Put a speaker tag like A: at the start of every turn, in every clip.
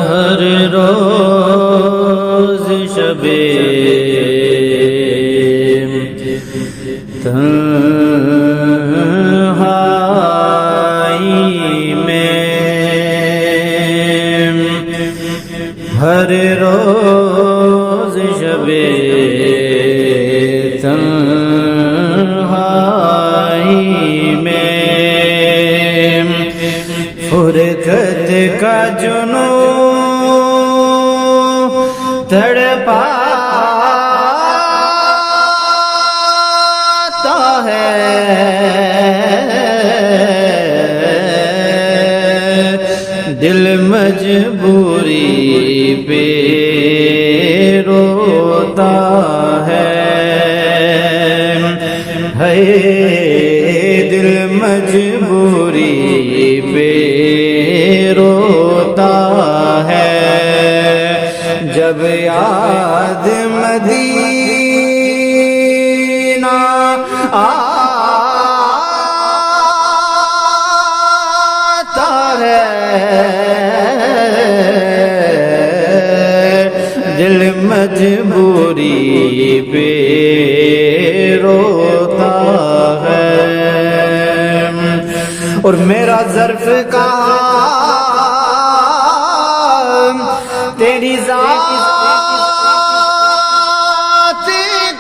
A: ہر روز شب تنہائی میں، ہر روز شب تنہائی میں فرقت کا جنون تڑپاتا ہے، دل مجبوری پہ روتا ہے، دل مجبوری پہ روتا ہے، جب یاد مدینہ آتا ہے، دل مجبوری پہ روتا ہے، اور میرا ظرف کہاں تیری ذات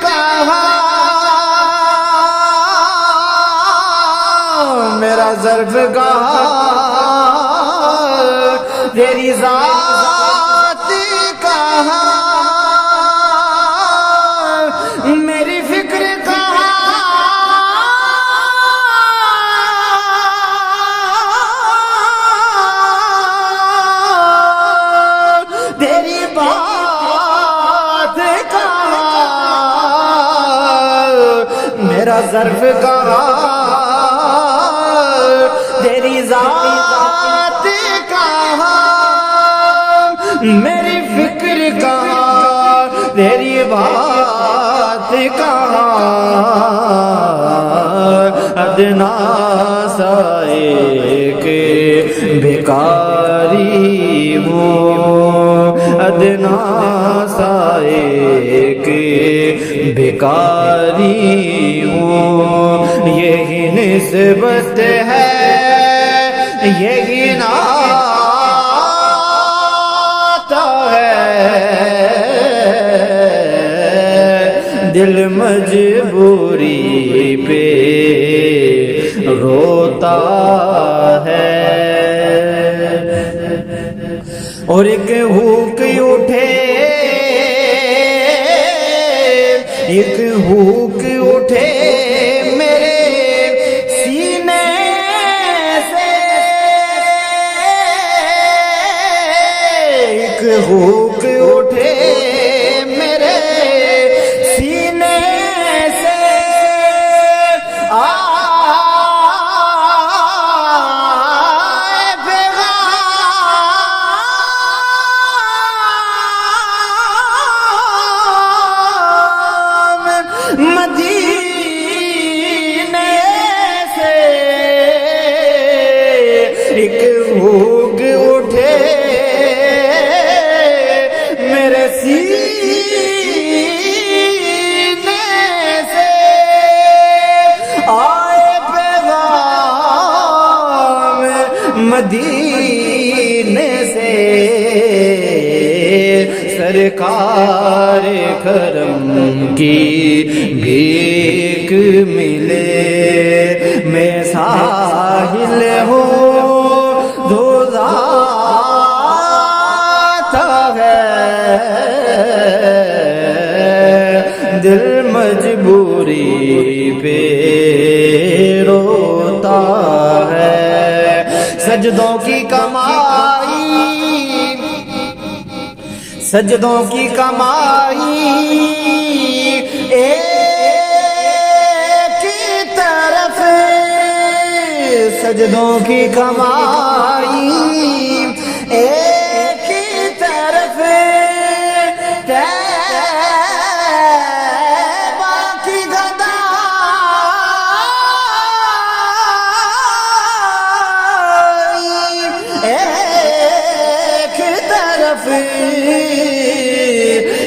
A: کہاں، میرا ظرف کہاں تیری ذات کہاں، میری فکر میرا ظرف کہاں تیری ذات کہاں، میری فکر کہاں تیری بات کہاں، ادنا سا ایک بھکاری ہوں، ادنا سا ایک بھکاری ہوں، یہی نسبت ہے، یہی ناتا ہے، دل مجبوری پہ روتا ہے، اور ایک ہوک اٹھے، ایک ہوک اٹھے میرے سینے سے، ایک ہوک اٹھے میرے سینے سے، مدینے سے ایک ہوگ اٹھے میرے سینے سے، آئے پیغام مدینے سے، سرکار کرم کی بھیک ملے، میں ساحل ہوں دھوذات ہے، دل مجبوری پہ روتا ہے، سجدوں کی کمائی، سجدوں کی کمائی ایک طرف، سجدوں کی کمائی ایک طرف، طیبہ کی گدائی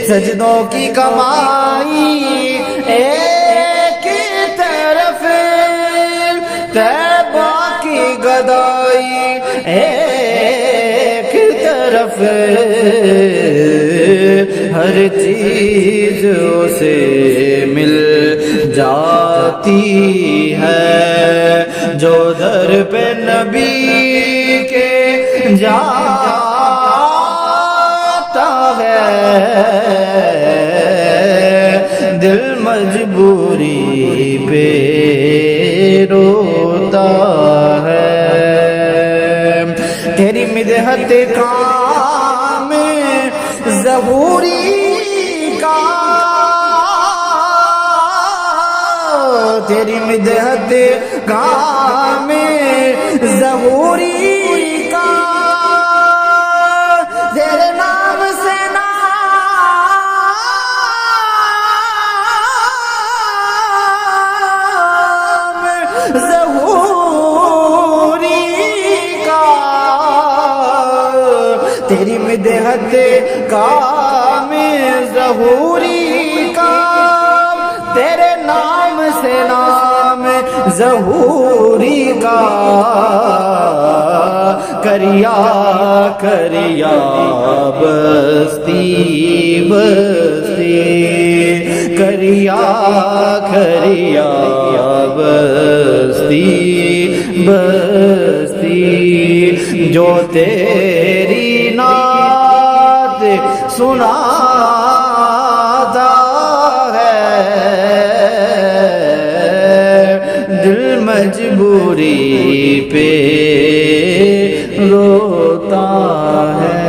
A: سجدوں کی کمائی ایک طرف، طیبہ کی گدائی ایک طرف، ہر چیز اسے مل جاتی ہے جو در پہ نبی کے جاتا ہے، دل مجبوری پہ روتا ہے، تیری مدحت کام ظہوری کا، تیری مدحت کام ظہوری کا، تیرے نام سے نام ظہوری کا، تیری مدحت کام ظہوری کا، تیرے نام سے نام ظہوری کا، کریا کریا بستی بستی، کریا کریا بستی بستی، جو تیری نعت سناتا ہے، دل مجبوری پہ روتا ہے۔